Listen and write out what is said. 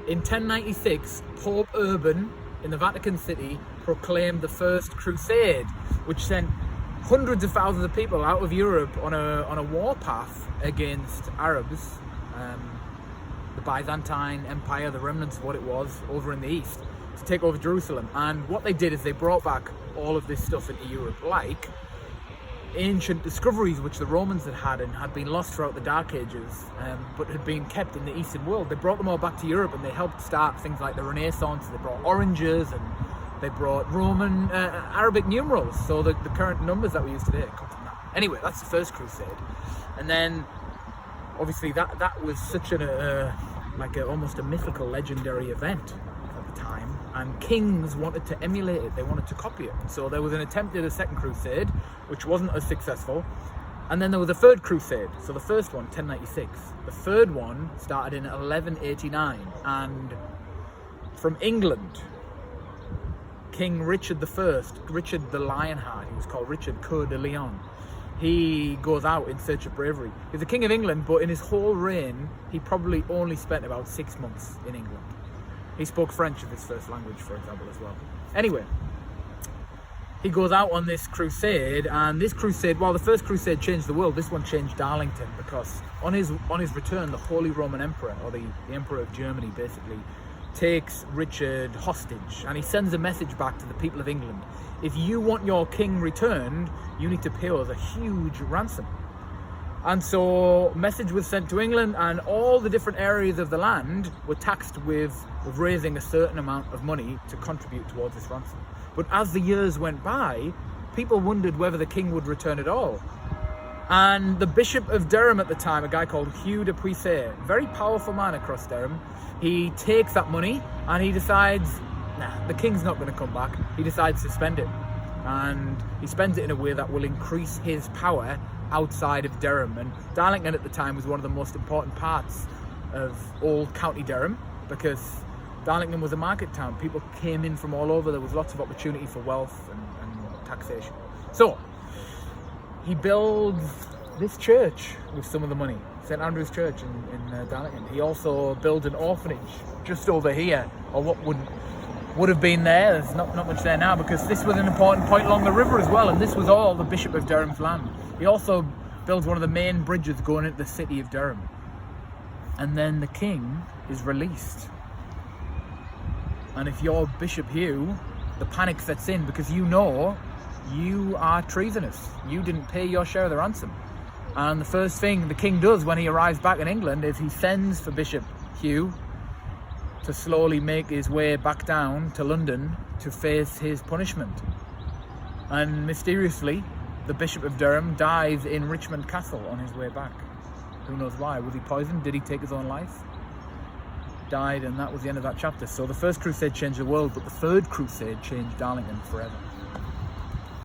In 1096, Pope Urban in the Vatican City proclaimed the First Crusade, which sent hundreds of thousands of people out of Europe on a warpath against Arabs, the Byzantine Empire, the remnants of what it was over in the east, to take over Jerusalem. And what they did is they brought back all of this stuff into Europe, like ancient discoveries which the Romans had and had been lost throughout the Dark Ages, but had been kept in the Eastern world. They brought them all back to Europe, and they helped start things like the Renaissance. They brought oranges, and they brought Roman Arabic numerals, so the current numbers that we use today come from that. Anyway, that's the First Crusade. And then obviously that was such almost a mythical, legendary event at the time, and kings wanted to emulate it. They wanted to copy it. So there was an attempt at a Second Crusade, which wasn't as successful, and then there was a Third Crusade. So the first one, 1096. The third one started in 1189, and from England, King Richard I, Richard the Lionheart, he was called Richard Coeur de Lion, he goes out in search of bravery. He's the King of England, but in his whole reign, he probably only spent about 6 months in England. He spoke French as his first language, for example, as well. Anyway, he goes out on this crusade, and this crusade, while the First Crusade changed the world, this one changed Darlington, because on his return, the Holy Roman Emperor, or the Emperor of Germany, basically, takes Richard hostage, and he sends a message back to the people of England. If you want your king returned, you need to pay us a huge ransom. And so a message was sent to England, and all the different areas of the land were taxed with raising a certain amount of money to contribute towards this ransom. But as the years went by, people wondered whether the king would return at all. And the Bishop of Durham at the time, a guy called Hugh de Puiset, very powerful man across Durham, he takes that money and he decides, nah, the king's not going to come back. He decides to spend it. And he spends it in a way that will increase his power outside of Durham. And Darlington at the time was one of the most important parts of old County Durham, because Darlington was a market town. People came in from all over. There was lots of opportunity for wealth and taxation. So he builds this church with some of the money, St Andrew's Church in Darlington. He also built an orphanage just over here, or what would have been there. There's not much there now, because this was an important point along the river as well, and this was all the Bishop of Durham's land. He also builds one of the main bridges going into the city of Durham. And then the king is released. And if you're Bishop Hugh, the panic sets in, because you know you are treasonous. You didn't pay your share of the ransom. And the first thing the king does when he arrives back in England is he sends for Bishop Hugh to slowly make his way back down to London to face his punishment. And mysteriously, the Bishop of Durham dies in Richmond Castle on his way back. Who knows why? Was he poisoned? Did he take his own life? Died, and that was the end of that chapter. So the First Crusade changed the world, but the Third Crusade changed Darlington forever.